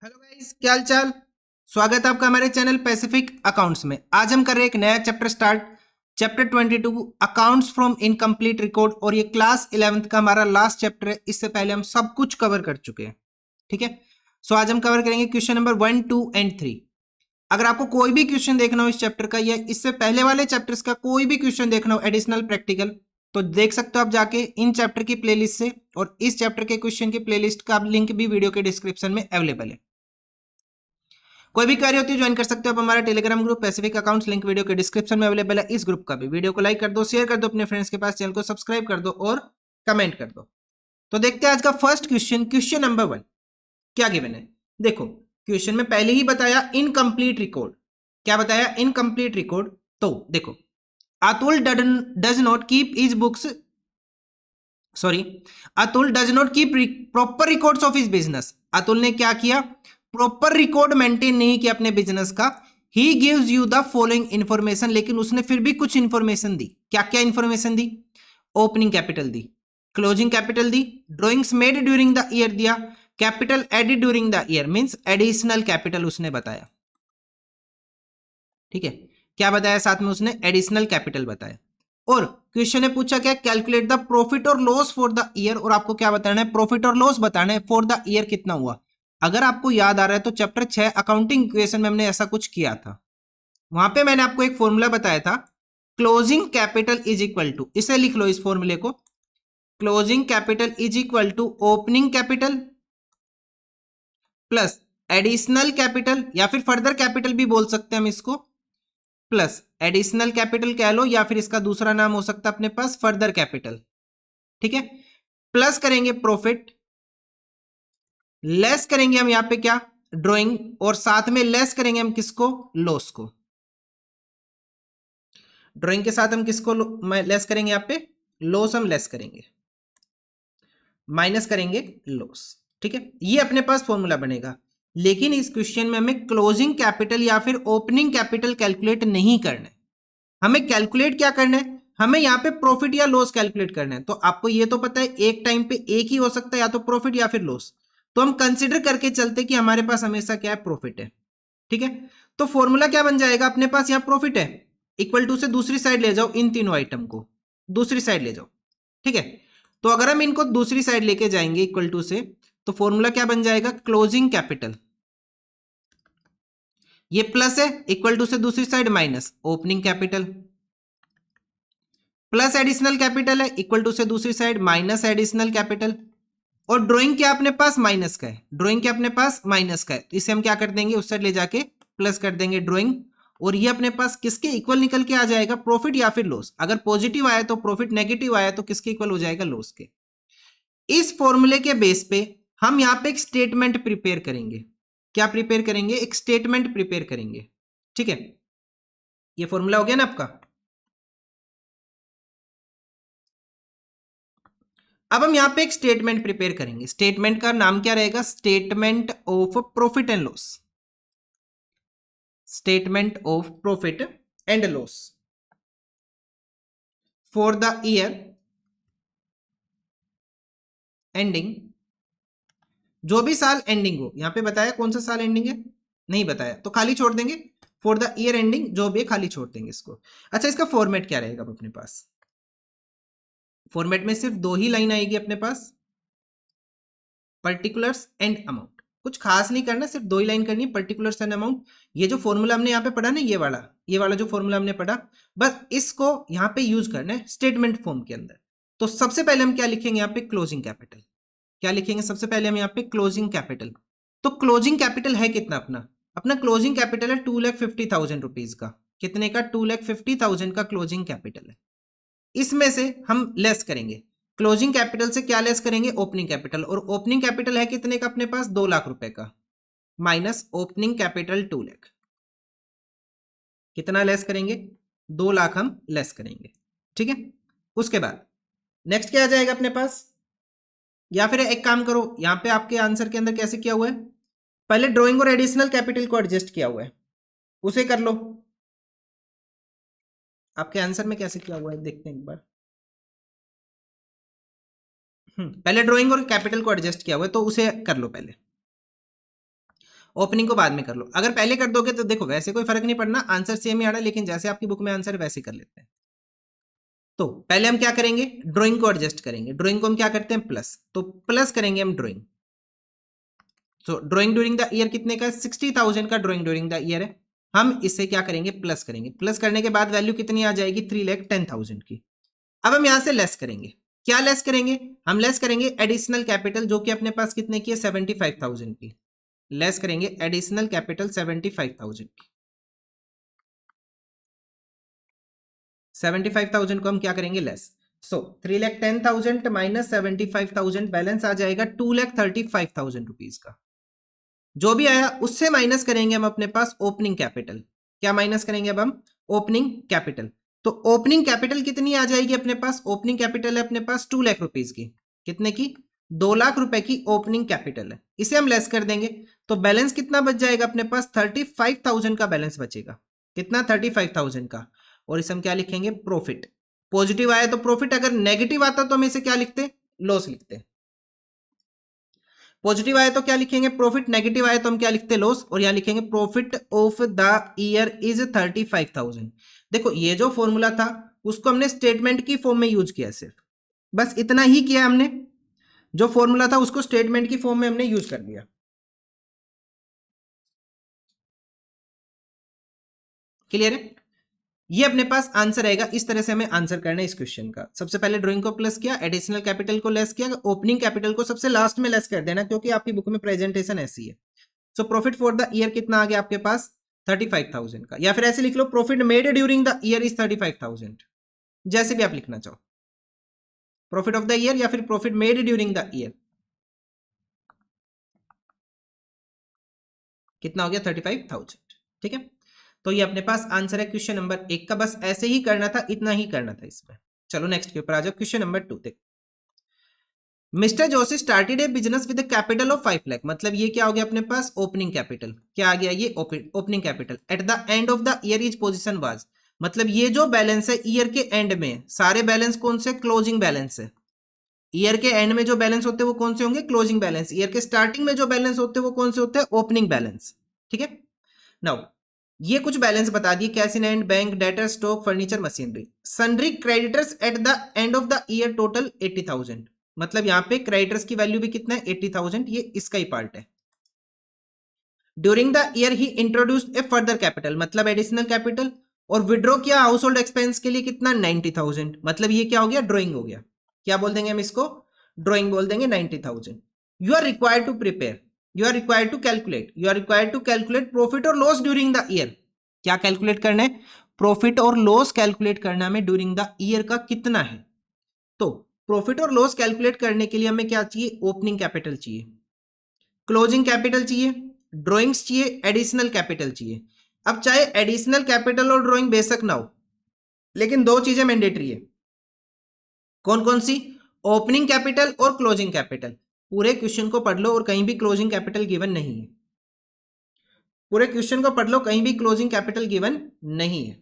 Hello guys, क्या हाल चाल। स्वागत है आपका हमारे चैनल पैसिफिक अकाउंट्स में। आज हम कर रहे हैं एक नया chapter start, chapter 22 accounts from incomplete record. और ये क्लास 11th का हमारा लास्ट चैप्टर है। इससे पहले हम सब कुछ कवर कर चुके हैं, ठीक है। सो आज हम कवर करेंगे क्वेश्चन नंबर 1, 2 एंड 3। अगर आपको कोई भी क्वेश्चन देखना हो इस चैप्टर का या इससे पहले वाले चैप्टर्स का कोई भी क्वेश्चन देखना हो एडिशनल प्रैक्टिकल, तो देख सकते हो आप जाके इन चैप्टर की प्लेलिस्ट से। और इस चैप्टर के क्वेश्चन की प्लेलिस्ट का लिंक भी वीडियो के डिस्क्रिप्शन में अवेलेबल है। कोई भी क्वेरी होती है ज्वाइन कर सकते हो आप हमारा Telegram group Pacific accounts, link video के डिस्क्रिप्शन में अवेलेबल है। इस ग्रुप का भी वीडियो को लाइक कर दो, शेयर कर दो अपने फ्रेंड्स के पास, चैनल को सब्सक्राइब कर दो और कमेंट कर दो। तो देखते हैं आज का फर्स्ट क्वेश्चन, क्वेश्चन नंबर 1 क्या गिवन है। देखो क्वेश्चन में पहले ही बताया इनकम्प्लीट रिकॉर्ड। क्या बताया? Incomplete record. तो देखो, Atul does not keep his books, sorry, Atul does not keep proper records of his business. Atul ने क्या किया? प्रॉपर रिकॉर्ड मेंटेन नहीं किया अपने बिजनेस का। He gives you the following information, लेकिन उसने फिर भी कुछ इंफॉर्मेशन दी। क्या क्या इंफॉर्मेशन दी? ओपनिंग कैपिटल दी, क्लोजिंग कैपिटल दी, drawings made during the year दिया, capital added during the year means additional capital उसने बताया, ठीक है। क्या बताया साथ में? उसने एडिशनल कैपिटल बताया। और क्वेश्चन ने पूछा क्या? कैलकुलेट द प्रॉफिट और लॉस फॉर द ईयर। और आपको क्या बताना है? प्रॉफिट और लॉस बताना है फॉर द ईयर कितना हुआ। अगर आपको याद आ रहा है तो चैप्टर 6 अकाउंटिंग इक्वेशन में हमने ऐसा कुछ किया था। वहां पे मैंने आपको एक फॉर्मूला बताया था, closing capital is equal to, इसे लिख लो इस फॉर्मूले को, closing capital is equal to opening capital plus additional capital, या फिर फर्दर कैपिटल भी बोल सकते हैं हम इसको, प्लस एडिशनल कैपिटल कह लो, या फिर इसका दूसरा नाम हो सकता है अपने पास फर्दर कैपिटल, ठीक है। प्लस करेंगे प्रॉफिट, लेस करेंगे हम यहां पे क्या? ड्राइंग, और साथ में लेस करेंगे हम किसको? लॉस को। ड्राइंग के साथ हम किसको लेस करेंगे? यहां पे लॉस हम लेस करेंगे, माइनस करेंगे लॉस, ठीक है। ये अपने पास फॉर्मूला बनेगा। लेकिन इस क्वेश्चन में हमें क्लोजिंग कैपिटल या फिर ओपनिंग कैपिटल कैलकुलेट नहीं करना है। हमें कैलकुलेट क्या करना है? हमें यहाँ पे प्रॉफिट या लॉस कैलकुलेट करना है। तो आपको ये तो पता है एक टाइम पे एक ही हो सकता है, या तो प्रॉफिट या फिर लॉस। तो हम कंसिडर करके चलते कि हमारे पास हमेशा क्या है? प्रॉफिट है, ठीक है। तो फॉर्मूला क्या बन जाएगा? अपने पास यहाँ प्रॉफिट है, इक्वल टू से दूसरी साइड ले जाओ, इन तीनों आइटम को दूसरी साइड ले जाओ, ठीक है। तो अगर हम इनको दूसरी साइड लेके जाएंगे इक्वल टू से, तो फॉर्मूला क्या बन जाएगा? क्लोजिंग कैपिटल, ये प्लस है, इक्वल टू से दूसरी side minus opening capital, plus additional capital है, इक्वल टू से दूसरी साइड माइनस एडिशनल कैपिटल। और ड्राइंग क्या अपने पास? माइनस का है। ड्राइंग क्या अपने पास? माइनस का है। तो इसे हम क्या कर देंगे? उस साइड ले जाके प्लस कर देंगे ड्राइंग। और ये अपने पास किसके इक्वल निकल के आ जाएगा? प्रॉफिट या फिर लॉस। अगर पॉजिटिव आया तो प्रॉफिट, नेगेटिव आया तो किसके इक्वल हो जाएगा? लॉस के। इस फॉर्मूले के बेस पे हम यहां पे एक स्टेटमेंट प्रिपेयर करेंगे। क्या प्रिपेयर करेंगे? एक स्टेटमेंट प्रिपेयर करेंगे, ठीक है। ये फॉर्मूला हो गया ना आपका। अब हम यहां पे एक स्टेटमेंट प्रिपेयर करेंगे। स्टेटमेंट का नाम क्या रहेगा? Statement of profit and loss. Statement of profit and loss for the year ending, जो भी साल एंडिंग हो। यहां पे बताया कौन सा साल एंडिंग है? नहीं बताया, तो खाली छोड़ देंगे। फॉर द ईयर एंडिंग जो भी है खाली छोड़ देंगे इसको। अच्छा, इसका फॉर्मेट क्या रहेगा अपने पास? फॉर्मेट में सिर्फ दो ही लाइन आएगी अपने पास, पर्टिकुलर्स एंड अमाउंट। कुछ खास नहीं करना, सिर्फ दो ही लाइन करनी है, पर्टिकुलर्स एंड अमाउंट। ये जो फॉर्मूला हमने यहाँ पे पढ़ा ना, ये वाला जो फॉर्मूला हमने पढ़ा, बस इसको यहाँ पे यूज करना है स्टेटमेंट फॉर्म के अंदर। तो सबसे पहले हम क्या लिखेंगे? यहाँ पे क्लोजिंग कैपिटल। क्या लिखेंगे सबसे पहले हम यहाँ पे? Closing capital. तो क्लोजिंग कैपिटल है कितना अपना? अपना क्लोजिंग कैपिटल है 2,50,000 रुपीज का। कितने का? 2,50,000 का क्लोजिंग कैपिटल है। इसमें से हम लेस करेंगे, क्लोजिंग कैपिटल से क्या लेस करेंगे? Opening capital. और ओपनिंग कैपिटल है कितने का अपने पास? 2 लाख रुपए का, माइनस ओपनिंग कैपिटल 2 लाख। कितना लेस करेंगे? 2 लाख हम लेस करेंगे, ठीक है। उसके बाद नेक्स्ट क्या आ जाएगा अपने पास? या फिर एक काम करो, यहां पे आपके आंसर के अंदर कैसे किया हुआ है? पहले ड्रॉइंग और एडिशनल कैपिटल को एडजस्ट किया हुआ है, उसे कर लो। आपके आंसर में कैसे किया हुआ है देखते हैं एक बार। पहले ड्राइंग और कैपिटल को एडजस्ट किया हुआ है, तो उसे कर लो पहले। ओपनिंग को बाद में कर लो। अगर पहले कर दोगे तो देखो वैसे कोई फर्क नहीं पड़ना, आंसर सेम ही आ रहा है, लेकिन जैसे आपकी बुक में आंसर वैसे कर लेते हैं। तो पहले हम क्या करेंगे, ड्राइंग को एडजस्ट करेंगे। ड्राइंग को हम क्या करते हैं, प्लस, तो प्लस करेंगे हम drawing. So drawing during the year कितने का, 60,000 का ड्राइंग ड्यूरिंग द ईयर है। हम इससे क्या करेंगे, प्लस करेंगे। प्लस करने के बाद वैल्यू कितनी आ जाएगी, 3,10,000 की। अब हम यहां से लेस करेंगे। क्या लेस करेंगे, हम लेस करेंगे एडिशनल कैपिटल, जो कि अपने पास कितने की है, 75,000 की। लेस करेंगे एडिशनल कैपिटल 75,000 की। 75,000 को हम क्या करेंगे, लेस। सो 3,10,000 माइनस 75,000 बैलेंस आ जाएगा 2,35,000 रुपीज का। जो भी आया उससे माइनस करेंगे हम अपने पास ओपनिंग कैपिटल। क्या माइनस करेंगे अब हम, ओपनिंग कैपिटल। तो ओपनिंग कैपिटल कितनी आ जाएगी अपने पास, ओपनिंग कैपिटल है अपने पास 2 लाख रुपीज की। कितने की, 2 लाख रुपए की ओपनिंग कैपिटल है। इसे हम लेस कर देंगे तो बैलेंस कितना बच जाएगा अपने पास, 35,000 का बैलेंस बचेगा। कितना, 35,000 का। और इसे हम क्या लिखेंगे, प्रॉफिट। पॉजिटिव आया तो प्रॉफिट, अगर नेगेटिव आता तो हम इसे क्या लिखते, लॉस लिखते। पॉजिटिव आया तो क्या लिखेंगे, प्रॉफिट। नेगेटिव आया तो हम क्या लिखते, लॉस। और यहां लिखेंगे profit of the year is 35,000। देखो ये जो फॉर्मूला था उसको हमने स्टेटमेंट की फॉर्म में यूज किया, सिर्फ बस इतना ही किया हमने। जो फॉर्मूला था उसको स्टेटमेंट की फॉर्म में हमने यूज कर दिया। क्लियर है, ये अपने पास आंसर आएगा। इस तरह से हमें आंसर करना है इस क्वेश्चन का। सबसे पहले ड्राइंग को प्लस किया, एडिशनल कैपिटल को लेस किया, ओपनिंग कैपिटल को सबसे लास्ट में लेस कर देना, क्योंकि आपकी बुक में प्रेजेंटेशन ऐसी है। So profit for the year कितना आ गया आपके पास, 35,000 का। या फिर ऐसे लिख लो, profit made during the year is 35,000, जैसे भी आप लिखना चाहो, प्रॉफिट ऑफ द ईयर या फिर profit made during the year. कितना हो गया, 35,000। ठीक है, तो ये अपने पास आंसर है क्वेश्चन नंबर 1 का। बस ऐसे ही करना था, इतना ही करना था इसमें। चलो नेक्स्ट के ऊपर आ जाओ, क्वेश्चन नंबर 2 देखो। Mister Joshi started A business with capital of 5 lakh. मतलब ये क्या हो गया अपने पास, ओपनिंग कैपिटल। क्या आ गया, ये opening capital. At the end of the year is position was, मतलब ये जो बैलेंस है ईयर के एंड में, सारे बैलेंस कौन से, क्लोजिंग बैलेंस है। ईयर के एंड में जो बैलेंस होते हैं वो कौन से होंगे, क्लोजिंग बैलेंस। ईयर के स्टार्टिंग में जो बैलेंस होते हैं वो कौन से होते हैं, ओपनिंग बैलेंस। ठीक है, नाउ ये कुछ बैलेंस बता दिए, cash in hand, bank, debtor, stock, furniture, machinery. Sundry creditors eight the end of the year total 80,000। मतलब यहाँ पे क्रेडिटर्स की वैल्यू भी कितना है, 80,000। ये इसका ही पार्ट है। During the year he introduced A further capital, मतलब एडिशनल कैपिटल। और विड्रॉ किया हाउस होल्ड एक्सपेंस के लिए कितना, 90,000। मतलब ये क्या हो गया, ड्रॉइंग हो गया। क्या बोल देंगे हम इसको, ड्रॉइंग बोल देंगे, 90,000। You are required to prepare, you are required to calculate, you are required to calculate profit और लॉस ड्यूरिंग द ईयर। क्या कैलकुलेट करना है, प्रॉफिट और लॉस कैलकुलेट करना है ड्यूरिंग द ईयर का कितना है। तो प्रॉफिट और लॉस कैलकुलेट करने के लिए हमें क्या चाहिए, ओपनिंग कैपिटल चाहिए, क्लोजिंग कैपिटल चाहिए, ड्रॉइंग्स चाहिए, एडिशनल कैपिटल चाहिए। अब चाहे एडिशनल कैपिटल और ड्रॉइंग बेशक ना हो, लेकिन दो चीजें मैंडेटरी है। कौन कौन सी, ओपनिंग कैपिटल और क्लोजिंग कैपिटल। पूरे क्वेश्चन को पढ़ लो और कहीं भी क्लोजिंग कैपिटल गिवन नहीं है। पूरे क्वेश्चन को पढ़ लो, कहीं भी क्लोजिंग कैपिटल गिवन नहीं है।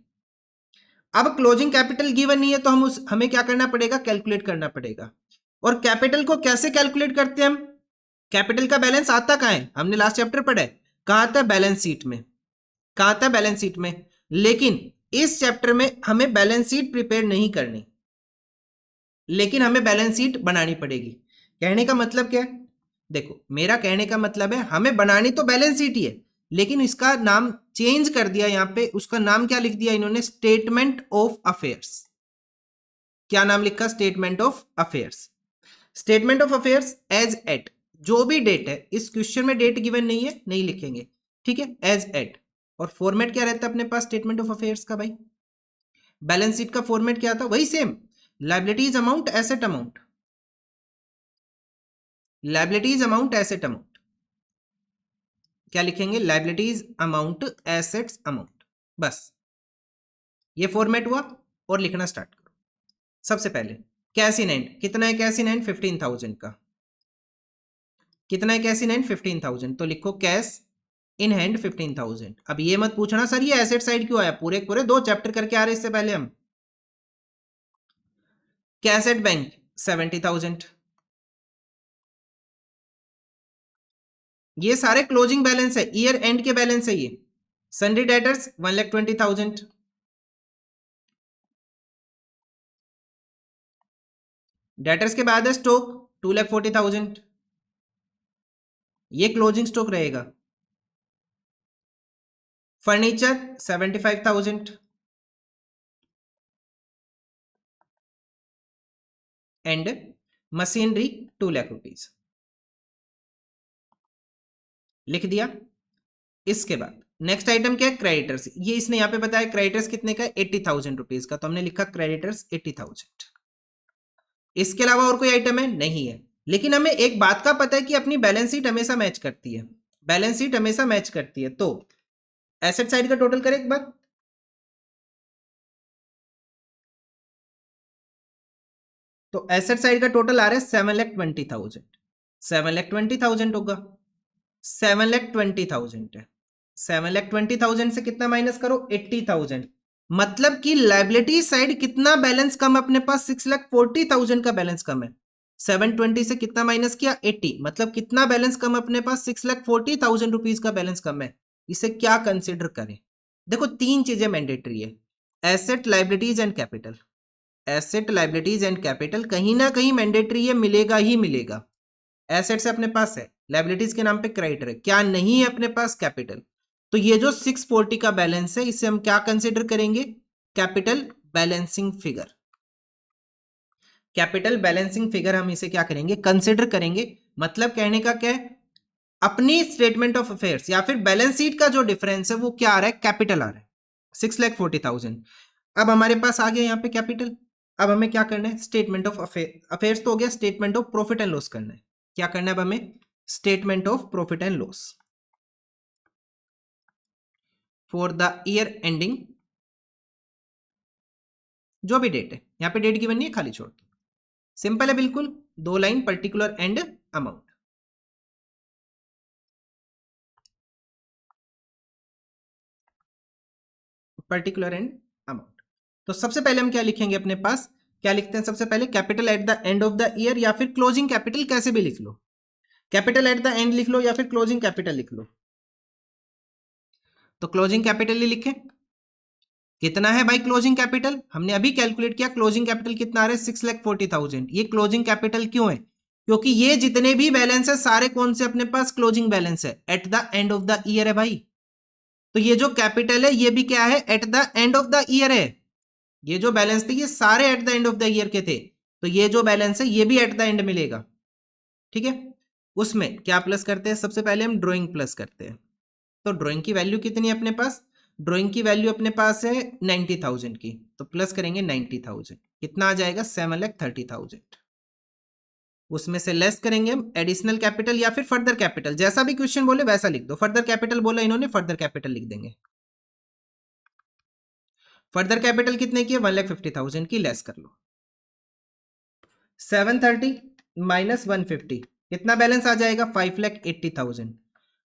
अब क्लोजिंग कैपिटल गिवन नहीं है तो हमें क्या करना पड़ेगा, कैलकुलेट करना पड़ेगा। और कैपिटल को कैसे कैलकुलेट करते हैं हम, कैपिटल का बैलेंस आता कहां है, हमने लास्ट चैप्टर पढ़ा है, कहां आता है, बैलेंस शीट में। कहां आता है, बैलेंस शीट में। लेकिन इस चैप्टर में हमें बैलेंस शीट प्रिपेयर नहीं करनी, लेकिन हमें बैलेंस शीट बनानी पड़ेगी। कहने का मतलब क्या है, देखो मेरा कहने का मतलब है हमें बनानी तो बैलेंस शीट ही है, लेकिन इसका नाम चेंज कर दिया। यहां पे उसका नाम क्या लिख दिया इन्होंने, स्टेटमेंट ऑफ अफेयर्स। क्या नाम लिखा, statement of affairs. Statement of affairs as at, जो भी डेट है, इस क्वेश्चन में डेट गिवन नहीं है, नहीं लिखेंगे। ठीक है, एज एट। और फॉर्मेट क्या रहता है अपने पास स्टेटमेंट ऑफ अफेयर्स का भाई, बैलेंस शीट का फॉर्मेट क्या था, वही same, liabilities amount, asset amount, liabilities amount, asset amount. क्या लिखेंगे, लायबिलिटीज अमाउंट, एसेट्स अमाउंट, बस ये फॉर्मेट हुआ। और लिखना स्टार्ट करो। सबसे पहले कैश इन हैंड, कितना है कैश इन हैंड, 15,000 का। कितना है कैश इन हैंड, 15,000। तो लिखो कैश इन हैंड 15,000। अब ये मत पूछना सर ये एसेट साइड क्यों आया, पूरे पूरे 2 चैप्टर करके आ रहे इससे पहले हम। Cash at bank 70,000। ये सारे क्लोजिंग बैलेंस है, ईयर एंड के बैलेंस है ये। सन्ड्री डेटर्स 1,20,000, डेटर्स के बाद है स्टॉक 2,40,000, ये क्लोजिंग स्टॉक रहेगा। Furniture 75,000 and machinery 2 lakh rupees, लिख दिया। इसके बाद नेक्स्ट आइटम क्या है, क्रेडिटर्स। ये इसने यहाँ पे बताया क्रेडिटर्स कितने का है, 80,000 रुपीज का, तो हमने लिखा क्रेडिटर्स 80,000। इसके अलावा और कोई आइटम है नहीं है, लेकिन हमें एक बात का पता है कि अपनी बैलेंस शीट हमेशा मैच करती है, बैलेंस शीट हमेशा मैच करती है। तो एसेट साइड का टोटल करें एक बार, तो एसेट साइड का टोटल आ रहा है 7,20,000, 7,20,000 होगा, 7,20,000 है। 7,20,000 से कितना माइनस करो, 80,000। मतलब कि लाइबिलिटी साइड कितना बैलेंस कम है अपने पास, 6,40,000 का बैलेंस कम है। 720 से कितना माइनस किया, 80, मतलब कितना बैलेंस कम अपने पास, 6,40,000 रुपीज का बैलेंस कम है। इसे क्या कंसिडर करें, देखो तीन चीजें मैंडेटरी है, asset liabilities and capital. Asset liabilities and capital कहीं ना कहीं मैंडेटरी है, मिलेगा ही मिलेगा। एसेट्स अपने पास है, लाइबिलिटीज के नाम पे क्रेडिटर है, क्या नहीं है अपने पास, कैपिटल। तो ये जो 640 का बैलेंस है इसे हम क्या कंसिडर करेंगे, capital balancing figure. Capital balancing figure हम इसे क्या करेंगे, कंसिडर करेंगे। मतलब कहने का क्या है, अपनी स्टेटमेंट ऑफ अफेयर्स या फिर बैलेंस शीट का जो डिफरेंस है वो क्या आ रहा है, कैपिटल आ रहा है 6,40,000। अब हमारे पास आ गया यहाँ पे कैपिटल। अब हमें क्या करना है, स्टेटमेंट ऑफ अफेयर्स तो हो गया, statement of profit and loss करना है। क्या करना है अब हमें, statement of profit and loss for the year ending, जो भी डेट है यहाँ पे डेट गिवन नहीं है, खाली छोड़ दो, सिंपल है बिल्कुल, 2 line, particular and amount. Particular and amount. तो सबसे पहले हम क्या लिखेंगे अपने पास, क्या लिखते हैं सबसे पहले, capital at the end of the year, या फिर क्लोजिंग कैपिटल, कैसे भी लिख लो, कैपिटल एट द एंड लिख लो या फिर क्लोजिंग कैपिटल लिख लो। तो क्लोजिंग कैपिटल ही लिखें। कितना है भाई क्लोजिंग कैपिटल, हमने अभी कैलकुलेट किया, क्लोजिंग कैपिटल कितना आ रहा है, 6,40,000। ये क्लोजिंग कैपिटल क्यों है, क्योंकि ये जितने भी बैलेंस है सारे कौन से अपने पास क्लोजिंग बैलेंस है, eight the end of the year है भाई। तो ये जो कैपिटल है ये भी क्या है, eight the end of the year है। ये जो बैलेंस थे ये सारे eight the end of the year के थे, तो ये जो बैलेंस है ये भी एट द एंड मिलेगा। ठीक है, उसमें क्या प्लस करते हैं, सबसे पहले हम ड्रॉइंग प्लस करते हैं। तो ड्रॉइंग की वैल्यू कितनी है अपने पास, ड्रॉइंग की वैल्यू अपने पास है 90,000 की, तो प्लस करेंगे 90,000, कितना आ जाएगा, 7,30,000। उसमें से लेस करेंगे हम एडिशनल कैपिटल या फिर फर्दर कैपिटल, जैसा भी क्वेश्चन बोले वैसा लिख दो। फर्दर कैपिटल बोला इन्होंने, फर्दर कैपिटल लिख देंगे। फर्दर कैपिटल कितने की है, 1,50,000 की, लेस कर लो। 730 माइनस 150 कितना बैलेंस आ जाएगा, 5,80,000।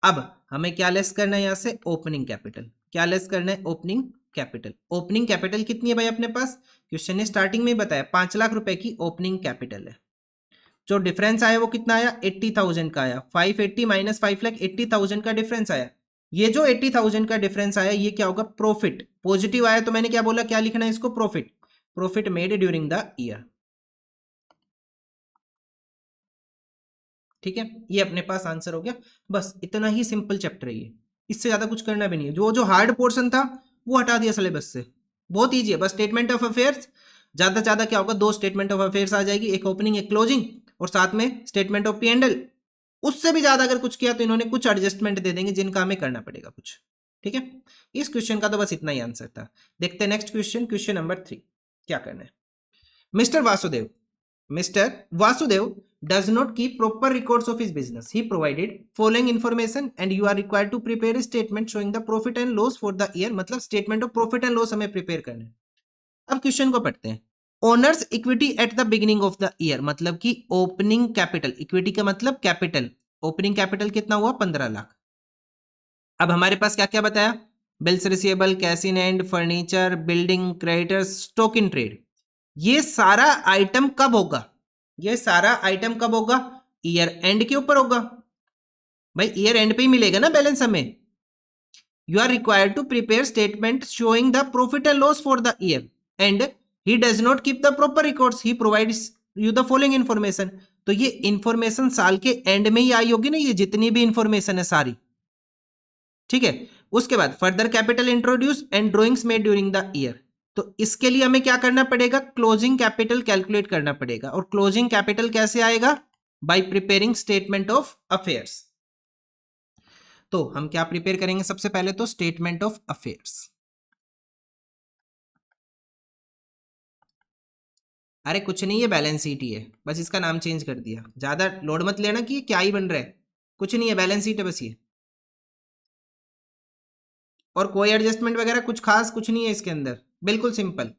अब हमें क्या लेस करना है यहाँ से, ओपनिंग कैपिटल। क्या लेस करना है, ओपनिंग कैपिटल। ओपनिंग कैपिटल कितनी है भाई अपने पास, क्वेश्चन ने स्टार्टिंग में बताया 5 लाख रुपए की ओपनिंग कैपिटल है। जो डिफरेंस आया वो कितना आया, 80,000 का आया। 580 माइनस 5,80,000 का डिफरेंस आया। ये जो 80,000 का डिफरेंस आया ये क्या होगा, प्रॉफिट। पॉजिटिव आया तो मैंने क्या बोला, क्या लिखना है इसको, profit. Profit made during the year. ठीक है, ये अपने पास आंसर हो गया। बस इतना ही सिंपल चैप्टर है ये, इससे ज्यादा कुछ करना भी नहीं है। जो जो हार्ड पोर्शन था वो हटा दिया सिलेबस से, बहुत ईजी है। बस स्टेटमेंट ऑफ अफेयर्स, ज्यादा से ज्यादा क्या होगा, 2 स्टेटमेंट ऑफ अफेयर्स आ जाएगी, एक ओपनिंग एक क्लोजिंग, और साथ में स्टेटमेंट ऑफ P&L। उससे भी ज्यादा अगर कुछ किया तो इन्होंने कुछ एडजस्टमेंट दे देंगे जिनका हमें करना पड़ेगा कुछ। ठीक है, इस क्वेश्चन का तो बस इतना ही आंसर था। देखते हैं नेक्स्ट क्वेश्चन, क्वेश्चन नंबर 3। क्या करना है, mister Vasudev, Mr. Vasudev does not keep proper records of his business. He provided following information and you are required to prepare a statement showing the profit and loss for the year. मतलब statement of profit and loss हमें prepare करना है। अब question को पढ़ते हैं। Owners equity eight the beginning of the year, मतलब कि ओपनिंग कैपिटल, इक्विटी का मतलब कैपिटल, ओपनिंग कैपिटल कितना हुआ, 15 लाख। अब हमारे पास क्या क्या बताया, bills receivable, cash in hand, furniture, building, creditors, stock in trade. ये सारा आइटम कब होगा, ये सारा आइटम कब होगा, ईयर एंड के ऊपर होगा। भाई ईयर एंड पे ही मिलेगा ना बैलेंस हमें। You are required to prepare statement showing the profit and loss for the year and he does not keep the proper records, he provides you the following information. तो ये information साल के and में ही आई होगी ना, ये जितनी भी इंफॉर्मेशन है सारी, ठीक है। उसके बाद further capital introduce and drawings made during the year. तो इसके लिए हमें क्या करना पड़ेगा, क्लोजिंग कैपिटल कैलकुलेट करना पड़ेगा। और क्लोजिंग कैपिटल कैसे आएगा, bye preparing statement of affairs. तो हम क्या प्रिपेयर करेंगे, सबसे पहले तो स्टेटमेंट ऑफ अफेयर्स। अरे कुछ नहीं, ये बैलेंस शीट ही है, बस इसका नाम चेंज कर दिया। ज्यादा लोड मत लेना कि ये क्या ही बन रहा है, कुछ नहीं है, बैलेंस शीट है बस ये। और कोई एडजस्टमेंट वगैरह कुछ खास कुछ नहीं है इसके अंदर, बिल्कुल सिंपल।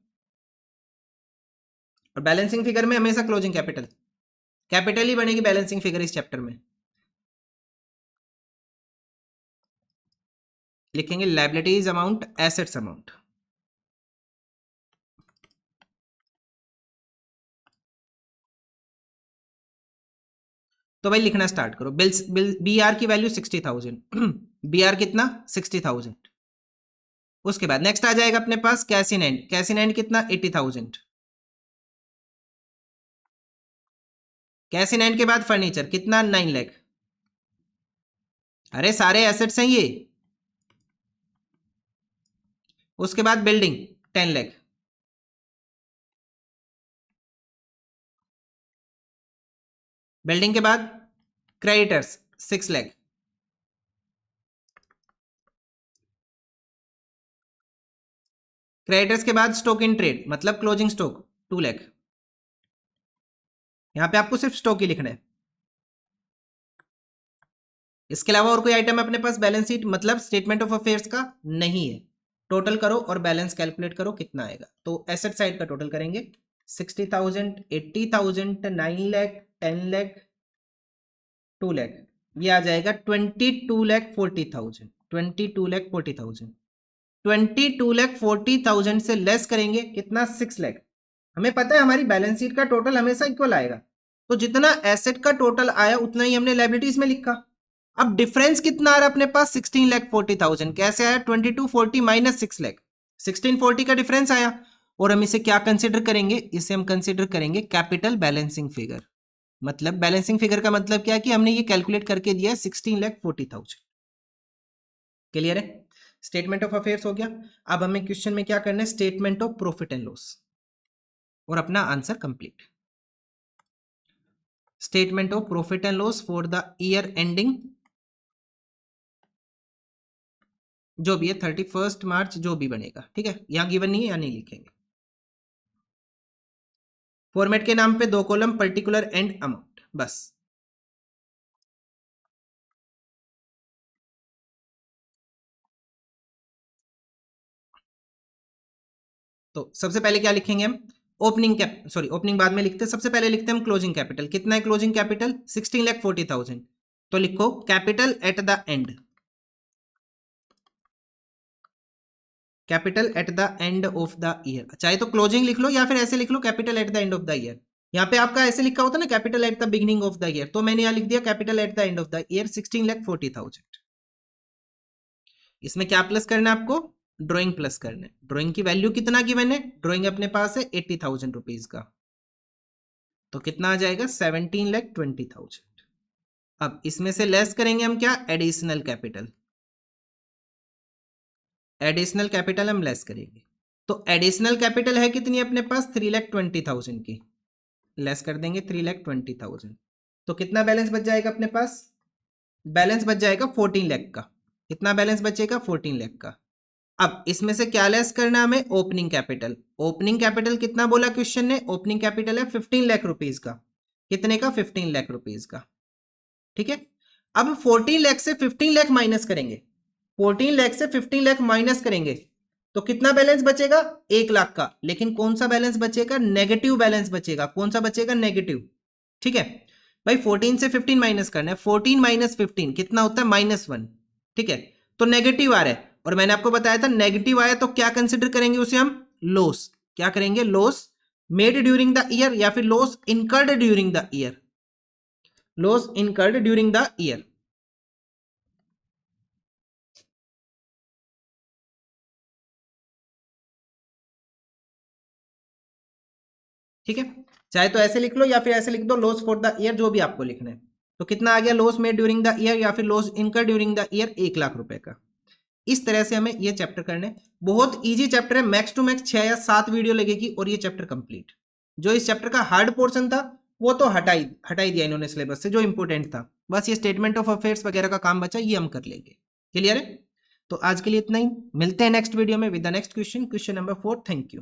और बैलेंसिंग फिगर में हमेशा क्लोजिंग कैपिटल कैपिटल ही बनेगी बैलेंसिंग फिगर इस चैप्टर में। लिखेंगे लायबिलिटीज अमाउंट, एसेट्स अमाउंट। तो भाई लिखना स्टार्ट करो। बी आर की वैल्यू 60,000 बी आर कितना 60,000। उसके बाद नेक्स्ट आ जाएगा अपने पास cash in hand. Cash in hand कितना 80,000। कैश इन हैंड के बाद फर्नीचर कितना 9 लाख। अरे सारे एसेट्स हैं ये। उसके बाद बिल्डिंग 10 लाख। बिल्डिंग के बाद क्रेडिटर्स 6 लाख। क्रेडिटर्स के बाद स्टॉक इन ट्रेड मतलब क्लोजिंग स्टॉक 2 लाख। यहां पे आपको सिर्फ स्टॉक ही लिखना है। इसके अलावा और कोई आइटम अपने पास बैलेंस शीट मतलब स्टेटमेंट ऑफ अफेयर्स का नहीं है। टोटल करो और बैलेंस कैलकुलेट करो कितना आएगा। तो एसेट साइड का टोटल करेंगे 60,000, 80,000, 9 लाख, 10 लाख, 2 लाख। ये आ जाएगा 22,40,000। 22,40,000। 22,40,000 से लेस करेंगे कितना 6 लाख। हमें पता है हमारी बैलेंस शीट का टोटल हमेशा इक्वल आएगा, तो जितना एसेट का टोटल आया उतना ही हमने लायबिलिटीज में लिखा। अब डिफरेंस कितना आ रहा है अपने पास 16,40,000। कैसे आया, 2240 माइनस 6 लाख, 1640 का डिफरेंस आया। और हम इसे क्या कंसिडर करेंगे, इसे हम कंसिडर करेंगे कैपिटल बैलेंसिंग फिगर। मतलब बैलेंसिंग फिगर का मतलब क्या है कि हमने ये कैलकुलेट करके दिया है 16,40,000। क्लियर है, स्टेटमेंट ऑफ अफेयर्स हो गया। अब हमें क्वेश्चन में क्या करना है, statement of profit and loss और अपना answer complete. Statement of profit and loss for the year ending जो भी है 31 मार्च जो भी बनेगा, ठीक है। यहां गिवन नहीं है, या नहीं लिखेंगे। फॉर्मेट के नाम पे 2 कॉलम पर्टिकुलर एंड अमाउंट बस। तो सबसे पहले क्या लिखेंगे हम, ओपनिंग बाद में लिखते हैं, सबसे पहले लिखते हैं हम क्लोजिंग कैपिटल। कितना है क्लोजिंग कैपिटल 16,40,000। तो लिखो capital at the end, capital at the end of the year. चाहे तो क्लोजिंग लिख लो या फिर ऐसे लिख लो capital at the end of the year. यहाँ पे आपका ऐसे लिखा होता है ना capital at the beginning of the year, तो मैंने यहाँ लिख दिया capital at the end of the year 16,40,000। इसमें क्या प्लस करना है आपको, ड्राइंग प्लस करना है। ड्राइंग की वैल्यू कितना गिवन है, ड्राइंग अपने पास है 80,000 रुपीज का, तो कितना आ जाएगा 17,20,000। अब इसमें से लेस करेंगे हम क्या, एडिशनल कैपिटल। एडिशनल कैपिटल हम लेस करेंगे, तो एडिशनल कैपिटल है कितनी अपने पास 3,20,000 की, लेस कर देंगे 3,20,000। तो कितना बैलेंस बच जाएगा अपने पास, बैलेंस बच जाएगा 14 लाख का। कितना बैलेंस बचेगा 14 लाख का। अब इसमें से क्या लेस करना हमें, ओपनिंग कैपिटल। ओपनिंग कैपिटल कितना बोला क्वेश्चन ने, ओपनिंग कैपिटल है 15 लाख रुपीज का। कितने का 15 लाख रुपीज का, ठीक है। अब 14 लाख से 15 लाख माइनस करेंगे, 14 लाख से 15 लाख माइनस करेंगे तो कितना बैलेंस बचेगा 1 लाख का। लेकिन कौन सा बैलेंस बचेगा, नेगेटिव बैलेंस बचेगा। कौन सा बचेगा, नेगेटिव, ठीक है। भाई 14 से 15 माइनस करना है, 14 माइनस 15 कितना होता है -1, ठीक है। तो नेगेटिव आ रहा है, और मैंने आपको बताया था नेगेटिव आया तो क्या कंसिडर करेंगे उसे हम, लॉस। क्या करेंगे, loss made during the year या फिर loss incurred during the year, loss incurred during the year. ठीक है, चाहे तो ऐसे लिख लो या फिर ऐसे लिख दो, लॉस फॉर द ईयर, जो भी आपको लिखना है। तो कितना आ गया, loss made during the year या फिर लॉस इनकर ड्यूरिंग द ईयर 1 लाख रुपए का। इस तरह से हमें ये चैप्टर करने, बहुत इजी चैप्टर है, मैक्स टू मैक्स 6 या 7 वीडियो लगेगी और ये चैप्टर कंप्लीट। जो इस चैप्टर का हार्ड पोर्शन था वो तो हटाई दिया इन्होंने सिलेबस से, जो इंपॉर्टेंट था। बस ये स्टेटमेंट ऑफ अफेयर्स वगैरह का काम बचा, ये हम कर लेंगे। क्लियर है? तो आज के लिए इतना ही, मिलते हैं नेक्स्ट वीडियो में with the next question, question number 4। Thank you.